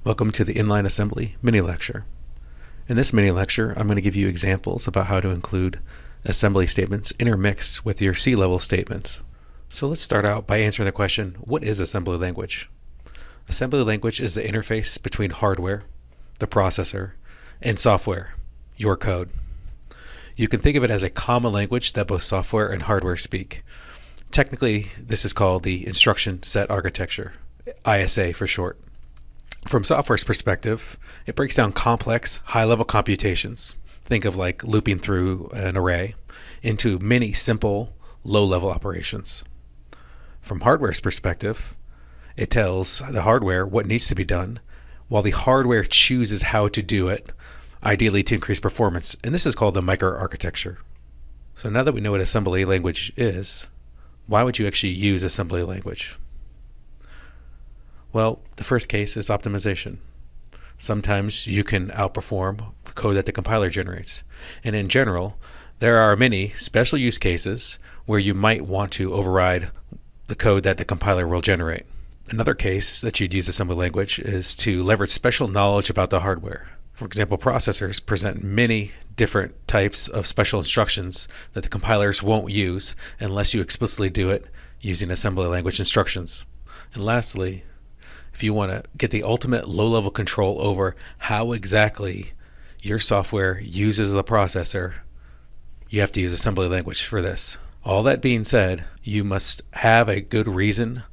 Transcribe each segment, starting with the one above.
Welcome to the inline assembly mini lecture. In this mini lecture, I'm going to give you examples about how to include assembly statements intermixed with your C-level statements. So let's start out by answering the question, what is assembly language? Assembly language is the interface between hardware, the processor, and software, your code. You can think of it as a common language that both software and hardware speak. Technically, this is called the instruction set architecture, ISA for short. From software's perspective, it breaks down complex, high-level computations, think of like looping through an array, into many simple, low-level operations. From hardware's perspective, it tells the hardware what needs to be done, while the hardware chooses how to do it, ideally to increase performance, and this is called the microarchitecture. So now that we know what assembly language is, why would you actually use assembly language? Well, the first case is optimization. Sometimes you can outperform code that the compiler generates. And in general, there are many special use cases where you might want to override the code that the compiler will generate. Another case that you'd use assembly language is to leverage special knowledge about the hardware. For example, processors present many different types of special instructions that the compilers won't use unless you explicitly do it using assembly language instructions. And lastly, if you want to get the ultimate low-level control over how exactly your software uses the processor, you have to use assembly language for this. All that being said, you must have a good reason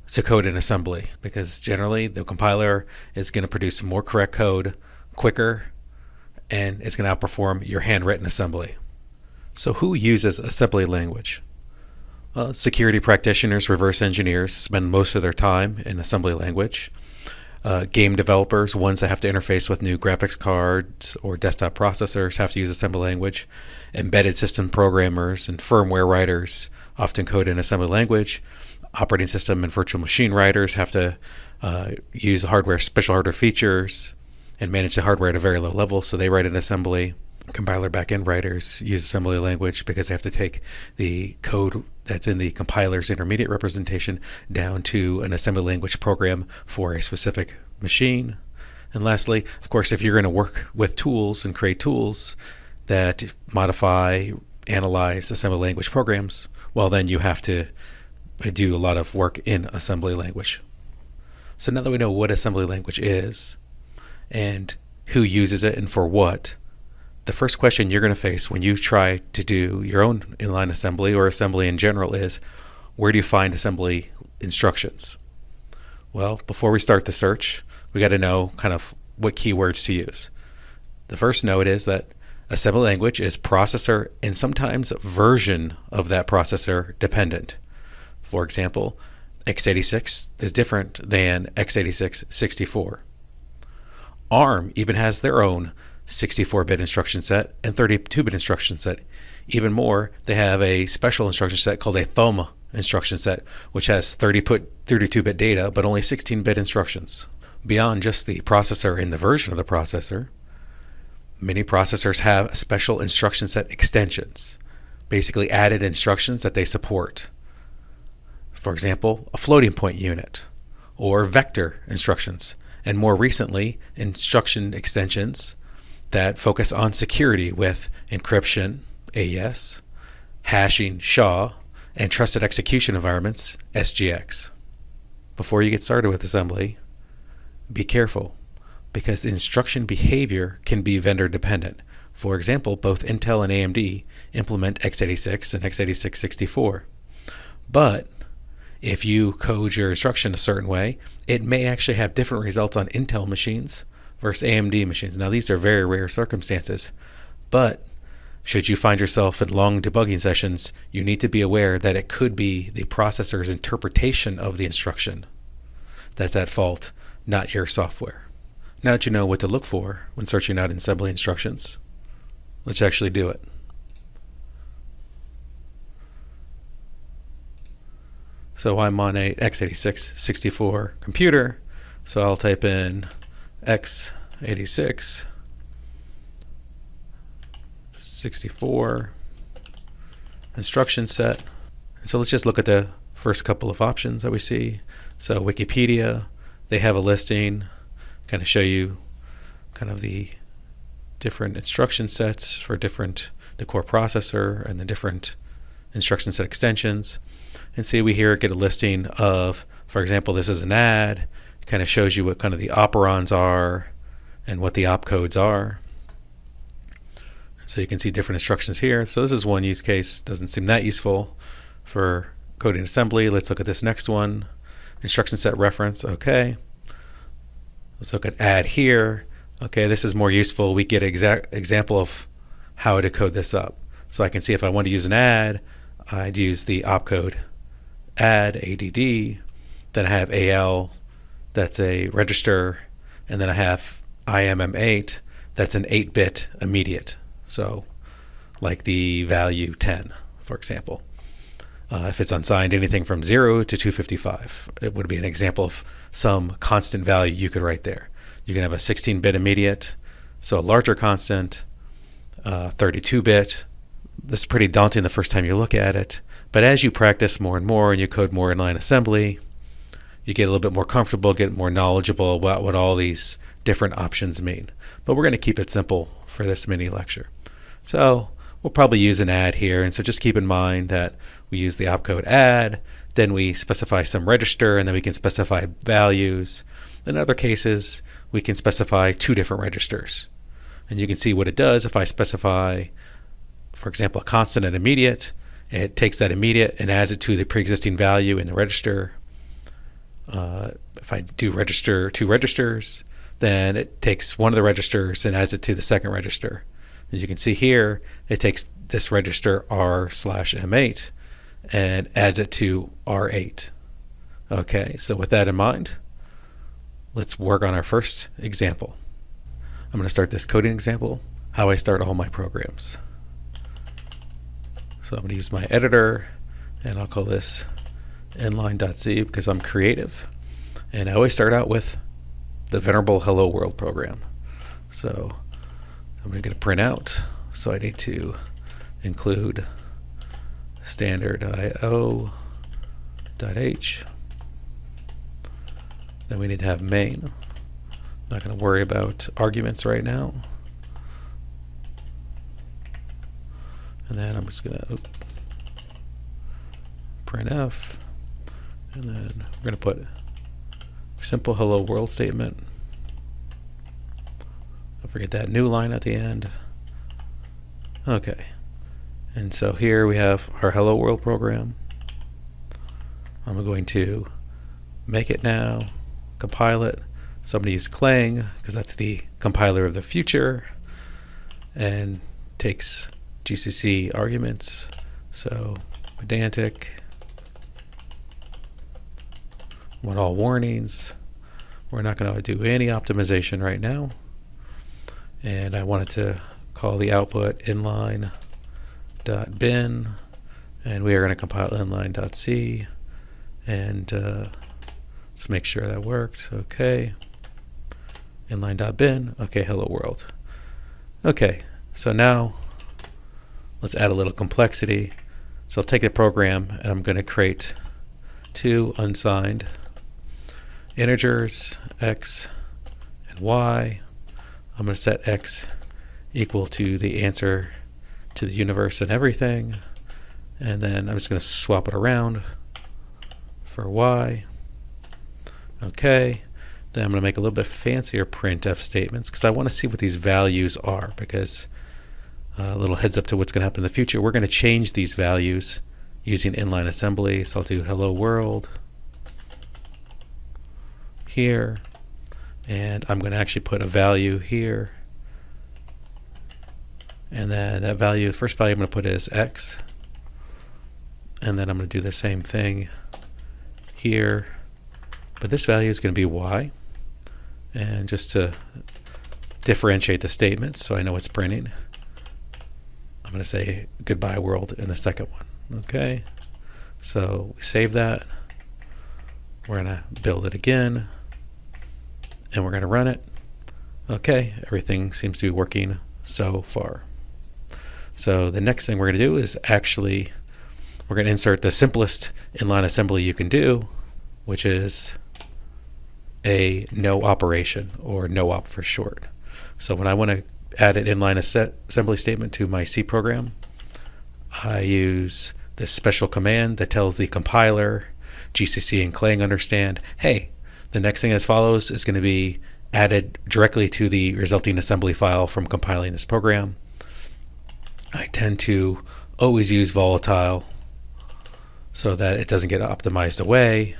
to code in assembly, because generally the compiler is going to produce more correct code quicker, and it's going to outperform your handwritten assembly. So who uses assembly language? Security practitioners, reverse engineers spend most of their time in assembly language. Game developers, ones that have to interface with new graphics cards or desktop processors, have to use assembly language. Embedded system programmers and firmware writers often code in assembly language. Operating system and virtual machine writers have to use special hardware features and manage the hardware at a very low level, so they write in assembly. Compiler backend writers use assembly language because they have to take the code that's in the compiler's intermediate representation down to an assembly language program for a specific machine. And lastly, of course, if you're going to work with tools and create tools that modify, analyze assembly language programs, well, then you have to do a lot of work in assembly language. So now that we know what assembly language is and who uses it and for what, the first question you're going to face when you try to do your own inline assembly or assembly in general is, where do you find assembly instructions? Well, before we start the search, we got to know kind of what keywords to use. The first note is that assembly language is processor and sometimes version of that processor dependent. For example, x86 is different than x86-64. ARM even has their own 64-bit instruction set and 32-bit instruction set. Even more, they have a special instruction set called a thumb instruction set, which has 32-bit data but only 16-bit instructions. Beyond just the processor and the version of the processor, many processors have special instruction set extensions, basically added instructions that they support. For example, a floating point unit or vector instructions, and more recently, instruction extensions that focus on security with encryption, AES, hashing, SHA, and trusted execution environments, SGX. Before you get started with assembly, be careful, because the instruction behavior can be vendor dependent. For example, both Intel and AMD implement x86 and x86-64. But if you code your instruction a certain way, it may actually have different results on Intel machines versus AMD machines. Now, these are very rare circumstances, but should you find yourself in long debugging sessions, you need to be aware that it could be the processor's interpretation of the instruction that's at fault, not your software. Now that you know what to look for when searching out assembly instructions, let's actually do it. So I'm on a x86-64 computer, so I'll type in x86 64 instruction set. And so let's just look at the first couple of options that we see. So Wikipedia, they have a listing kind of show you kind of the different instruction sets for the core processor and the different instruction set extensions. And see, we here get a listing of, for example, this is an add. It kind of shows you what kind of the operands are and what the opcodes are. So you can see different instructions here. So this is one use case. Doesn't seem that useful for coding assembly. Let's look at this next one. Instruction set reference. Okay. Let's look at add here. Okay, this is more useful. We get an exact example of how to code this up. So I can see if I want to use an add, I'd use the opcode add, ADD. Then I have AL, that's a register. And then I have IMM8, that's an 8-bit immediate. So like the value 10, for example. If it's unsigned, anything from 0 to 255, it would be an example of some constant value you could write there. You can have a 16-bit immediate, so a larger constant, 32-bit. This is pretty daunting the first time you look at it, but as you practice more and more and you code more inline assembly, you get a little bit more comfortable, get more knowledgeable about what all these different options mean. But we're going to keep it simple for this mini lecture. So we'll probably use an add here, and so just keep in mind that we use the opcode add, then we specify some register, and then we can specify values. In other cases, we can specify 2 different registers. And you can see what it does if I specify, for example, a constant and immediate. It takes that immediate and adds it to the pre-existing value in the register. If I do register 2 registers, then it takes one of the registers and adds it to the second register. As you can see here, it takes this register R/M8 and adds it to R8. Okay, so with that in mind, let's work on our first example. I'm going to start this coding example, how I start all my programs. So I'm going to use my editor, and I'll call this inline.z because I'm creative. And I always start out with the venerable hello world program. So I'm going to print out, so I need to include standard io.h. Then we need to have main. I'm not going to worry about arguments right now. And then I'm just going to printf, and then we're going to put simple hello world statement. Don't forget that new line at the end. Okay. And so here we have our hello world program. I'm going to make it now, compile it. So I'm going to use Clang because that's the compiler of the future and takes GCC arguments. So pedantic, want all warnings. We're not going to do any optimization right now. And I wanted to call the output inline.bin, and we are going to compile inline.c, and let's make sure that works. Okay, inline.bin. Okay, hello world. Okay, so now let's add a little complexity. So I'll take the program and I'm going to create 2 unsigned integers, x and y. I'm going to set x equal to the answer to the universe and everything, and then I'm just going to swap it around for y. Okay, then I'm going to make a little bit fancier printf statements because I want to see what these values are, because a little heads up to what's going to happen in the future. We're going to change these values using inline assembly. So I'll do hello world here, and I'm going to actually put a value here, and then that value, the first value I'm going to put is x, and then I'm going to do the same thing here, but this value is going to be y. And just to differentiate the statements so I know what's printing, I'm going to say goodbye world in the second one. Okay, so we save that. We're going to build it again, and we're going to run it. Okay, everything seems to be working so far. So the next thing we're going to do is actually we're going to insert the simplest inline assembly you can do, which is a no operation, or no op for short. So when I want to add an inline assembly statement to my C program, I use this special command that tells the compiler, GCC and Clang understand, hey, the next thing that follows is going to be added directly to the resulting assembly file from compiling this program. I tend to always use volatile so that it doesn't get optimized away.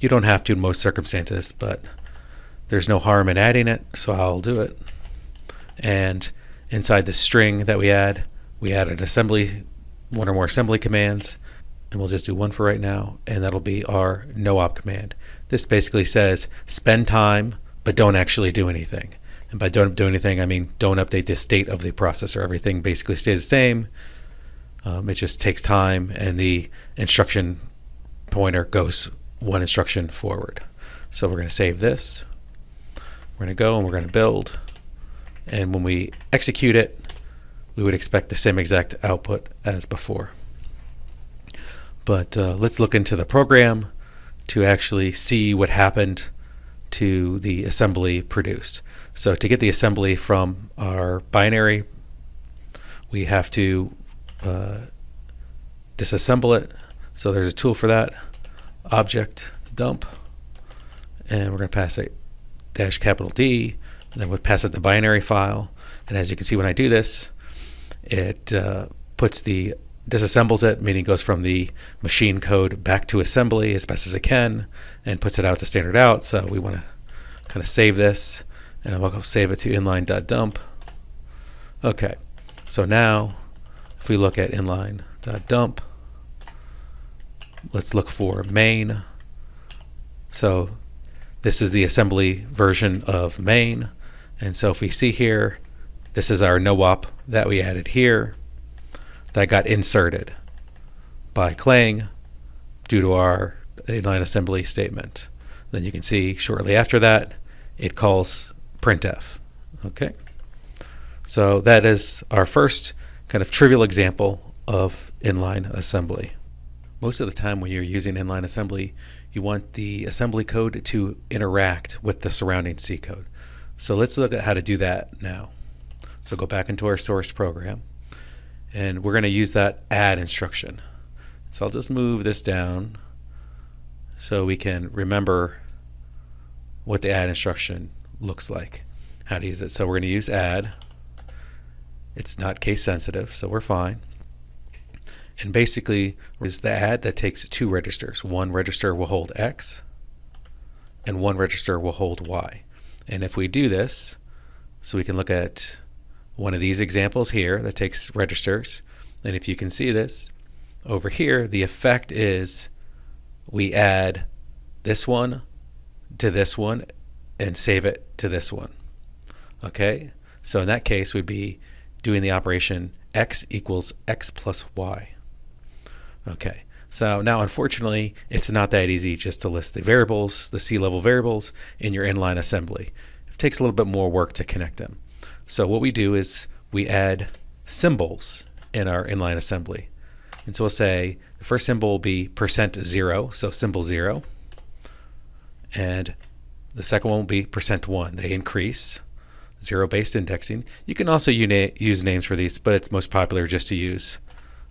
You don't have to in most circumstances, but there's no harm in adding it, so I'll do it. And inside the string that we add an assembly, one or more assembly commands, and we'll just do one for right now, and that'll be our no op command. This basically says spend time, but don't actually do anything. And by don't do anything, I mean don't update the state of the processor. Everything basically stays the same. It just takes time, and the instruction pointer goes one instruction forward. So we're going to save this. We're going to go and we're going to build. And when we execute it, we would expect the same exact output as before. But let's look into the program to actually see what happened to the assembly produced. So to get the assembly from our binary, we have to disassemble it. So there's a tool for that, object dump, and we're going to pass it -D, and then we'll pass it the binary file. And as you can see, when I do this, it disassembles it, meaning it goes from the machine code back to assembly as best as it can, and puts it out to standard out. So we want to kind of save this, and I'm going to save it to inline.dump. Okay, so now if we look at inline.dump, let's look for main. So this is the assembly version of main. And so if we see here, this is our no op that we added here that got inserted by Clang due to our inline assembly statement. Then you can see shortly after that, it calls printf. Okay, so that is our first kind of trivial example of inline assembly. Most of the time when you're using inline assembly, you want the assembly code to interact with the surrounding C code. So let's look at how to do that now. So go back into our source program, and we're going to use that add instruction. So I'll just move this down so we can remember what the add instruction looks like, how to use it. So we're going to use add. It's not case sensitive, so we're fine. And basically, is the add that takes two registers. One register will hold X, and one register will hold Y. And if we do this, so we can look at one of these examples here that takes registers. And if you can see this, over here, the effect is we add this one to this one and save it to this one. Okay, so in that case, we'd be doing the operation X equals X plus Y. Okay, so now unfortunately, it's not that easy just to list the variables, the C-level variables in your inline assembly. It takes a little bit more work to connect them. So what we do is we add symbols in our inline assembly. And so we'll say the first symbol will be %0, so symbol 0. And the second one will be %1. They increase, zero-based indexing. You can also use names for these, but it's most popular just to use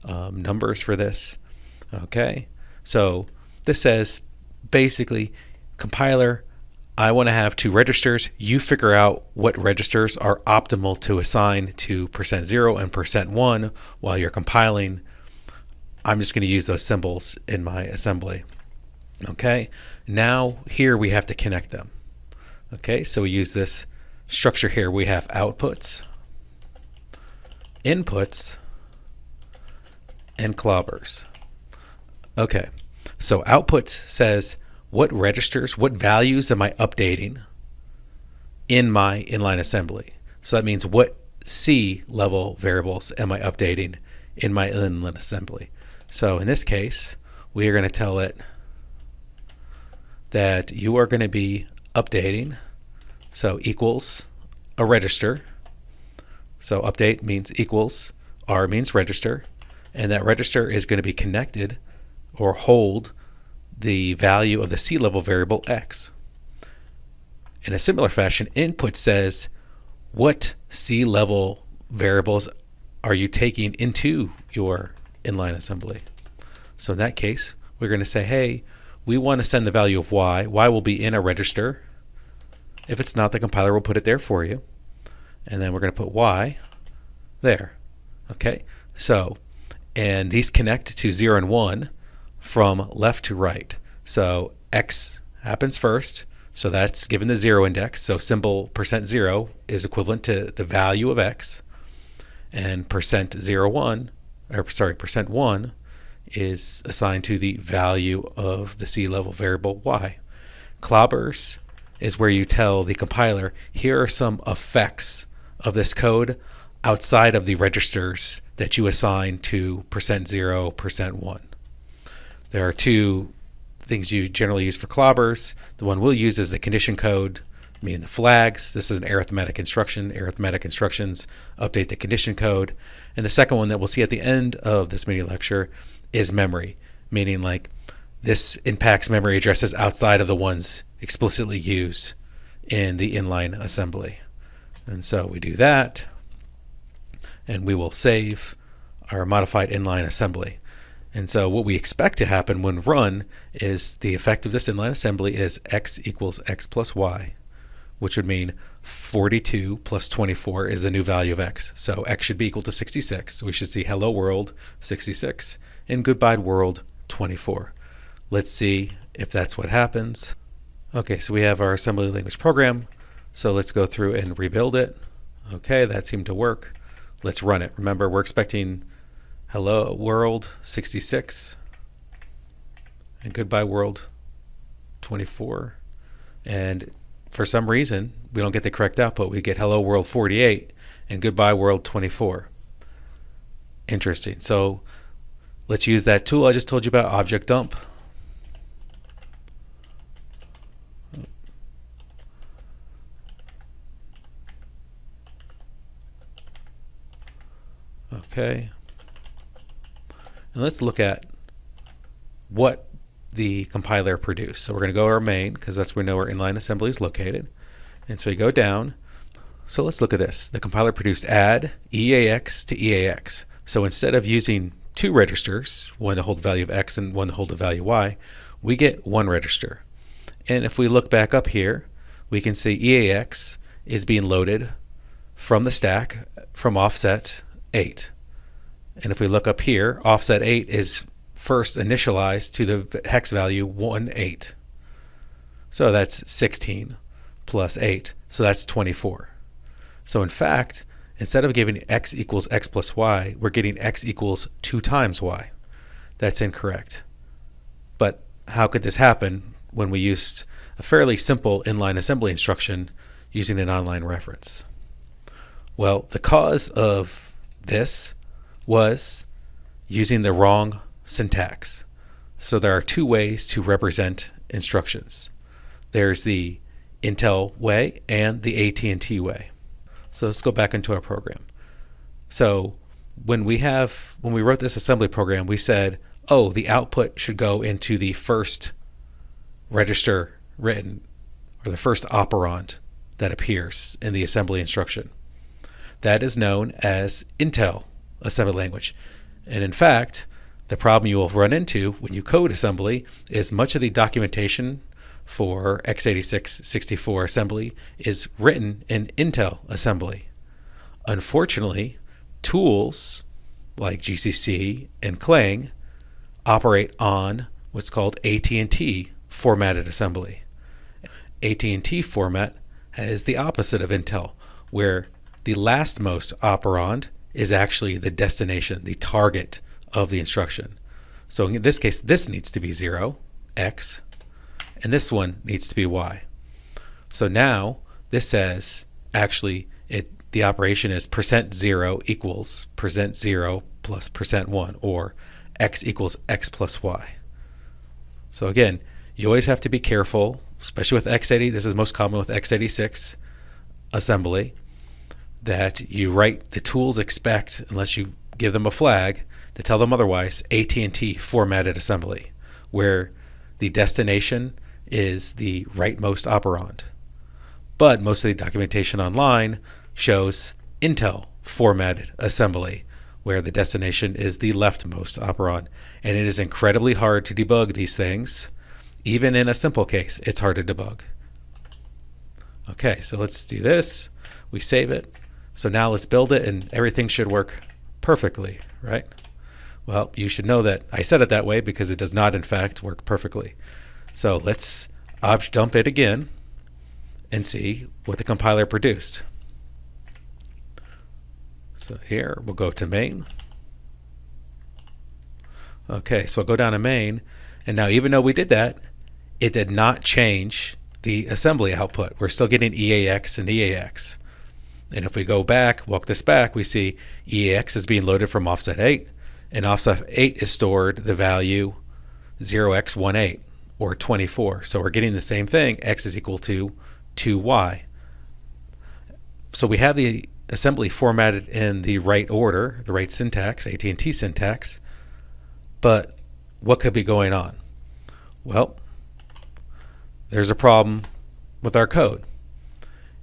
numbers for this. Okay, so this says basically, compiler, I want to have two registers. You figure out what registers are optimal to assign to %0 and %1 while you're compiling. I'm just going to use those symbols in my assembly. Okay, now here we have to connect them. Okay, so we use this structure here. We have outputs, inputs, and clobbers. Okay, so outputs says what registers, what values am I updating in my inline assembly. So that means what C level variables am I updating in my inline assembly. So in this case, we are going to tell it that you are going to be updating, so equals a register. So update means equals, R means register, and that register is going to be connected or hold the value of the C level variable X. In a similar fashion, input says what C level variables are you taking into your inline assembly. So in that case, we're going to say, hey, we want to send the value of y. Y will be in a register. If it's not, the compiler will put it there for you. And then we're going to put y there. Okay, so, and these connect to 0 and 1 from left to right. So x happens first, so that's given the 0 index. So symbol %0 is equivalent to the value of x, and %1 is assigned to the value of the C level variable y. Clobbers is where you tell the compiler, here are some effects of this code outside of the registers that you assign to %0, %1. There are two things you generally use for clobbers. The one we'll use is the condition code, meaning the flags. This is an arithmetic instruction. Arithmetic instructions update the condition code. And the second one that we'll see at the end of this mini lecture is memory, meaning like this impacts memory addresses outside of the ones explicitly used in the inline assembly. And so we do that, and we will save our modified inline assembly. And so what we expect to happen when run is the effect of this inline assembly is x equals x plus y, which would mean 42 plus 24 is the new value of x. So x should be equal to 66. We should see hello world 66 and goodbye world 24. Let's see if that's what happens. Okay, so we have our assembly language program. So let's go through and rebuild it. Okay, that seemed to work. Let's run it. Remember, we're expecting hello world 66 and goodbye world 24. And for some reason, we don't get the correct output. We get hello world 48 and goodbye world 24. Interesting. So let's use that tool I just told you about, object dump. Okay. And let's look at what the compiler produced. So we're going to go to our main, because that's where we know our inline assembly is located. And so we go down. So let's look at this. The compiler produced add EAX to EAX. So instead of using two registers, one to hold the value of x and one to hold the value of y, we get one register. And if we look back up here, we can see EAX is being loaded from the stack from offset 8. And if we look up here, offset 8 is first initialized to the hex value 18. So that's 16 plus 8. So that's 24. So in fact, instead of giving x equals x plus y, we're getting x equals 2 times y. That's incorrect. But how could this happen when we used a fairly simple inline assembly instruction using an online reference? Well, the cause of this was using the wrong syntax. So there are two ways to represent instructions. There's the Intel way and the AT&T way. So let's go back into our program. So when we wrote this assembly program, we said, oh, the output should go into the first register written, or the first operand that appears in the assembly instruction. That is known as Intel assembly language. And in fact, the problem you will run into when you code assembly is much of the documentation for x86-64 assembly is written in Intel assembly. Unfortunately, tools like GCC and Clang operate on what's called AT&T formatted assembly. AT&T format is the opposite of Intel, where the lastmost operand is actually the destination, the target of the instruction. So in this case, this needs to be 0, x, and this one needs to be y. So now this says actually the operation is %0 equals %0 plus %1, or x equals x plus y. So again, you always have to be careful, especially with x80. This is most common with x86 assembly, that you write the tools expect, unless you give them a flag to tell them otherwise, AT&T formatted assembly, where the destination is the rightmost operand. But most of the documentation online shows Intel formatted assembly, where the destination is the leftmost operon. And it is incredibly hard to debug these things. Even in a simple case, it's hard to debug. Okay, so let's do this. We save it. So now let's build it, and everything should work perfectly, right? Well, you should know that I said it that way because it does not, in fact, work perfectly. So let's obj dump it again and see what the compiler produced. So here, we'll go to main. Okay, so I'll go down to main, and now even though we did that, it did not change the assembly output. We're still getting EAX and EAX. And if we go back, walk this back, we see EAX is being loaded from offset 8, and offset 8 is stored the value 0x18 or 24. So we're getting the same thing, x is equal to 2y. So we have the assembly formatted in the right order, the right syntax, AT&T syntax, but what could be going on? Well, there's a problem with our code.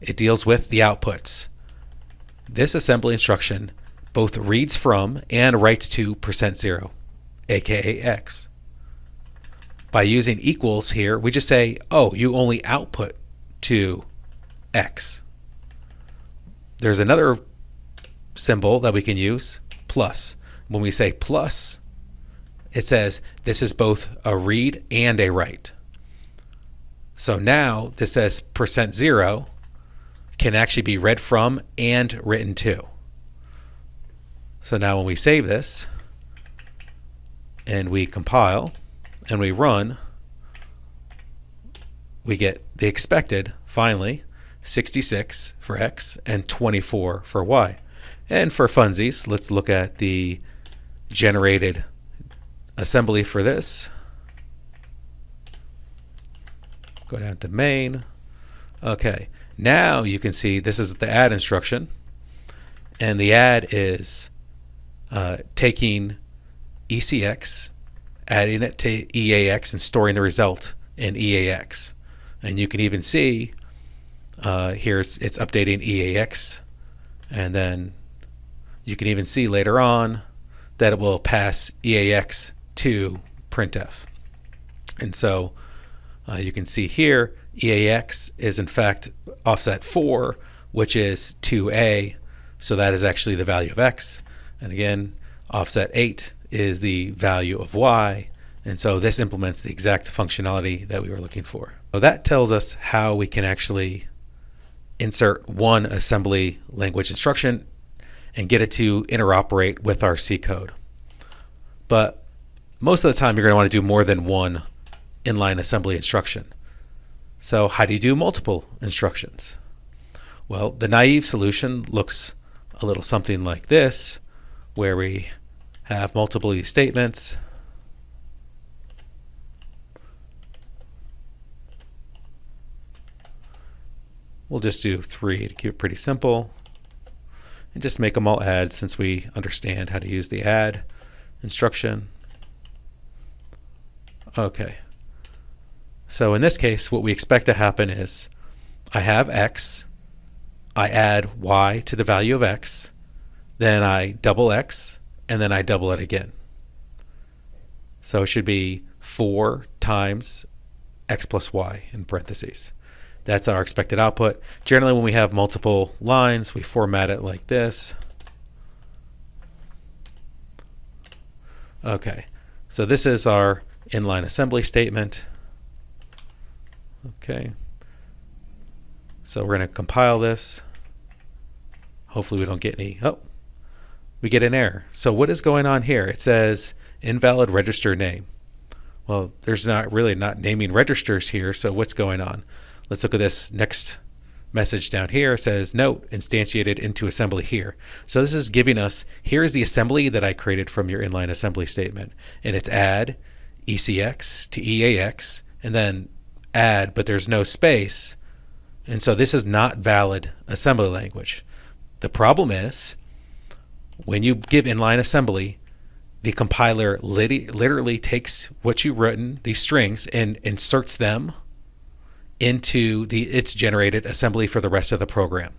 It deals with the outputs. This assembly instruction both reads from and writes to %0, aka x. By using equals here, we just say, oh, you only output to x. There's another symbol that we can use, plus. When we say plus, it says this is both a read and a write. So now this says %0 can actually be read from and written to. So now when we save this and we compile and we run, we get the expected, finally, 66 for x and 24 for y. And for funsies, let's look at the generated assembly for this. Go down to main. Okay, now you can see this is the add instruction, and the add is taking ECX, adding it to EAX, and storing the result in EAX. And you can even see here it's updating EAX, and then you can even see later on that it will pass EAX to printf. And so you can see here EAX is in fact offset 4, which is 2a, so that is actually the value of x. And again, offset 8 is the value of y, and so this implements the exact functionality that we were looking for. So that tells us how we can actually insert one assembly language instruction and get it to interoperate with our C code. But most of the time you're going to want to do more than one inline assembly instruction. So how do you do multiple instructions? Well, the naive solution looks a little something like this, where we have multiple of these statements. We'll just do 3 to keep it pretty simple, and just make them all add since we understand how to use the add instruction. Okay. So in this case, what we expect to happen is I have x, I add y to the value of x, then I double x, and then I double it again. So it should be 4 times x plus y in parentheses. That's our expected output. Generally, when we have multiple lines, we format it like this. Okay, so this is our inline assembly statement. Okay, so we're going to compile this. Hopefully we don't get any, oh, we get an error. So what is going on here? It says invalid register name. Well, there's not naming registers here, so what's going on? Let's look at this next message down here. It says note instantiated into assembly here. So this is giving us, here is the assembly that I created from your inline assembly statement, and it's add ECX to EAX and then add, but there's no space, and so this is not valid assembly language. The problem is when you give inline assembly, the compiler literally takes what you've written, these strings, and inserts them into its generated assembly for the rest of the program.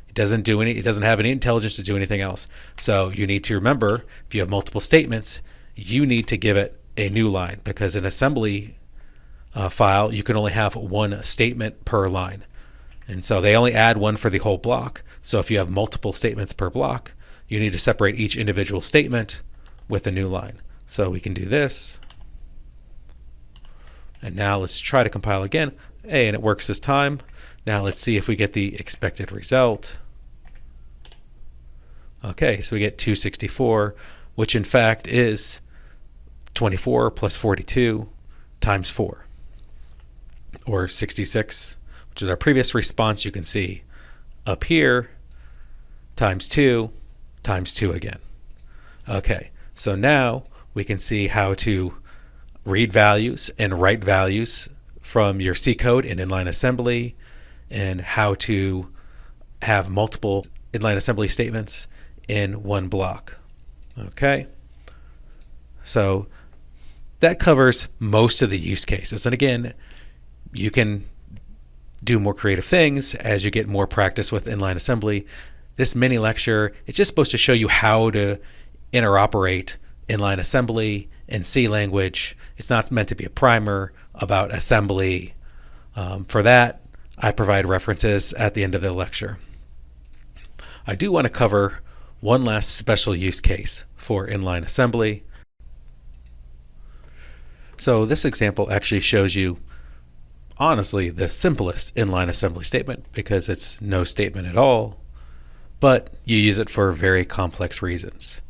It doesn't have any intelligence to do anything else. So you need to remember, if you have multiple statements, you need to give it a new line, because an assembly file, you can only have one statement per line. And so they only add one for the whole block. So if you have multiple statements per block, you need to separate each individual statement with a new line. So we can do this. And now let's try to compile again. Hey, and it works this time. Now let's see if we get the expected result. Okay, so we get 264, which in fact is 24 plus 42 times 4, or 66, which is our previous response. You can see up here, times 2 again. Okay, so now we can see how to read values and write values from your C code in inline assembly, and how to have multiple inline assembly statements in one block. Okay, so that covers most of the use cases. And again, you can do more creative things as you get more practice with inline assembly. This mini lecture is just supposed to show you how to interoperate inline assembly in C language. It's not meant to be a primer about assembly. For that, I provide references at the end of the lecture. I do want to cover one last special use case for inline assembly. So this example actually shows you, honestly, the simplest inline assembly statement, because it's no statement at all, but you use it for very complex reasons.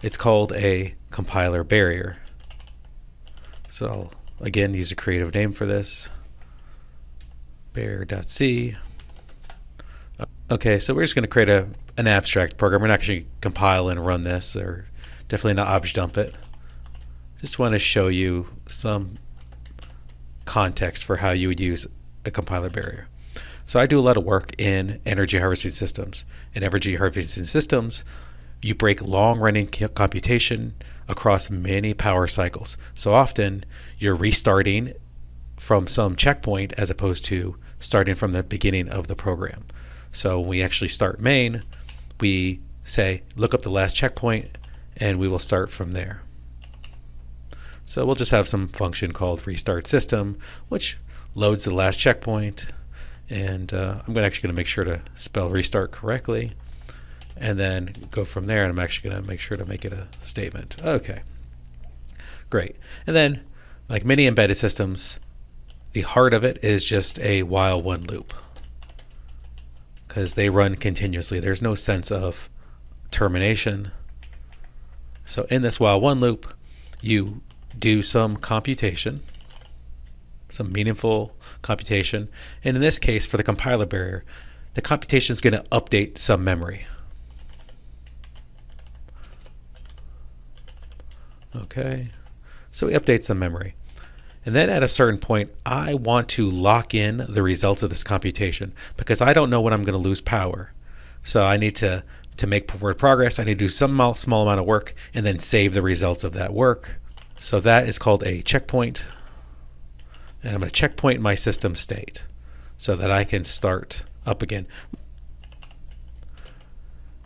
It's called a compiler barrier. So again, use a creative name for this, barrier.c. Okay, so we're just going to create an abstract program. We're not actually compile and run this, or definitely not obj dump it. Just want to show you some context for how you would use a compiler barrier. So I do a lot of work in energy harvesting systems. In energy harvesting systems, you break long-running computation across many power cycles. So often you're restarting from some checkpoint as opposed to starting from the beginning of the program. So when we actually start main, we say look up the last checkpoint, and we will start from there. So we'll just have some function called restart system, which loads the last checkpoint. And I'm actually going to make sure to spell restart correctly, and then go from there. And I'm actually going to make sure to make it a statement. Okay, great. And then, like many embedded systems, the heart of it is just a while one loop, because they run continuously. There's no sense of termination. So in this while one loop, you do some computation, some meaningful computation. And in this case, for the compiler barrier, the computation is going to update some memory. Okay, so we update some memory. And then at a certain point, I want to lock in the results of this computation, because I don't know when I'm going to lose power. So I need to make forward progress. I need to do some small amount of work and then save the results of that work. So that is called a checkpoint. And I'm going to checkpoint my system state so that I can start up again.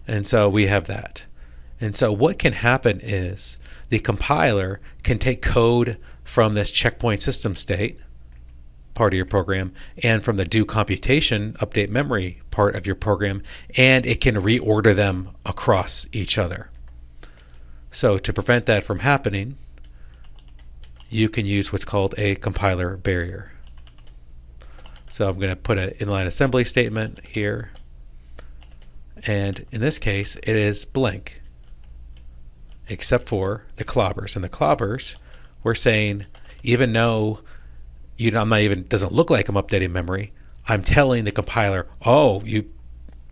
And so we have that. And so what can happen is the compiler can take code from this checkpoint system state part of your program, and from the do computation update memory part of your program, and it can reorder them across each other. So to prevent that from happening, you can use what's called a compiler barrier. So I'm going to put an inline assembly statement here, and in this case it is blank except for the clobbers. And the clobbers, we're saying, even though doesn't look like I'm updating memory, I'm telling the compiler, oh, you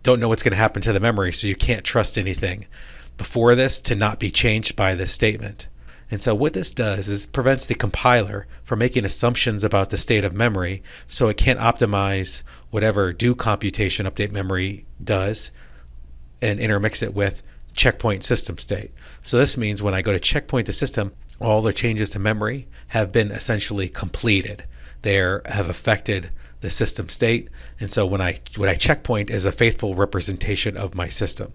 don't know what's going to happen to the memory, so you can't trust anything before this to not be changed by this statement. And so what this does is prevents the compiler from making assumptions about the state of memory, so it can't optimize whatever do computation update memory does and intermix it with checkpoint system state. So this means when I go to checkpoint the system, all the changes to memory have been essentially completed. they have affected the system state. And so when I checkpoint is a faithful representation of my system.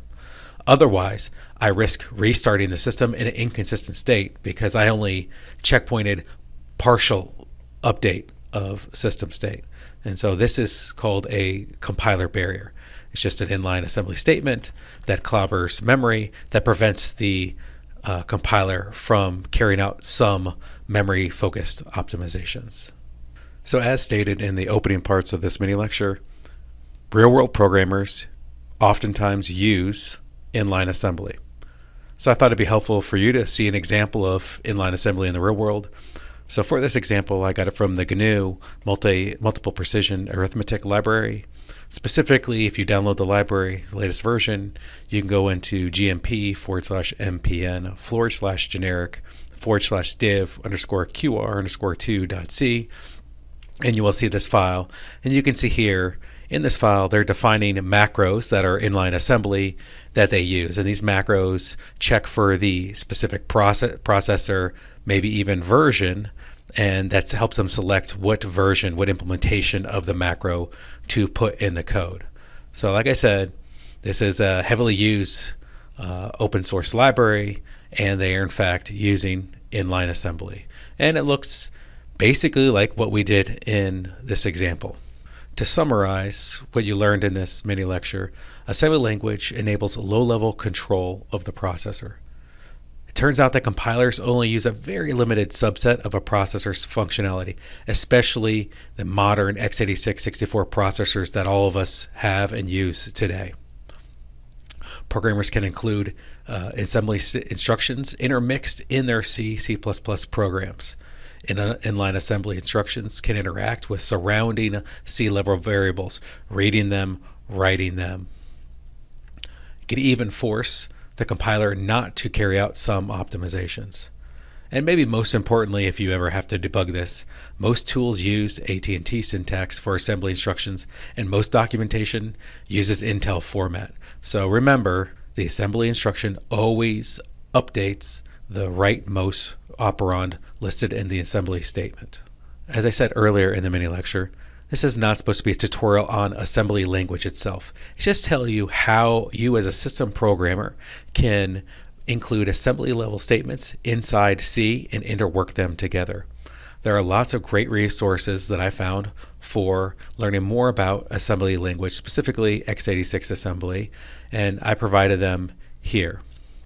Otherwise, I risk restarting the system in an inconsistent state because I only checkpointed partial update of system state. And so this is called a compiler barrier. It's just an inline assembly statement that clobbers memory that prevents the compiler from carrying out some memory-focused optimizations. So as stated in the opening parts of this mini lecture, real-world programmers oftentimes use inline assembly. So I thought it'd be helpful for you to see an example of inline assembly in the real world. So for this example, I got it from the GNU Multiple Precision Arithmetic Library. Specifically, if you download the library, the latest version, you can go into gmp/mpn/generic/div_qr_2.c, and you will see this file. And you can see here in this file, they're defining macros that are inline assembly that they use. And these macros check for the specific processor, maybe even version, and that helps them select what version, what implementation of the macro to put in the code. So like I said, this is a heavily used open source library, and they are in fact using inline assembly. And it looks basically like what we did in this example. To summarize what you learned in this mini lecture, assembly language enables low-level control of the processor. It turns out that compilers only use a very limited subset of a processor's functionality, especially the modern x86 64 processors that all of us have and use today. Programmers can include assembly instructions intermixed in their C, C++ programs. Inline assembly instructions can interact with surrounding C-level variables, reading them, writing them. You can even force the compiler not to carry out some optimizations. And maybe most importantly, if you ever have to debug this, most tools use AT&T syntax for assembly instructions, and most documentation uses Intel format. So remember, the assembly instruction always updates the rightmost operand listed in the assembly statement. As I said earlier in the mini lecture, this is not supposed to be a tutorial on assembly language itself. It's just telling you how you as a system programmer can include assembly level statements inside C and interwork them together. There are lots of great resources that I found for learning more about assembly language, specifically x86 assembly, and I provided them here.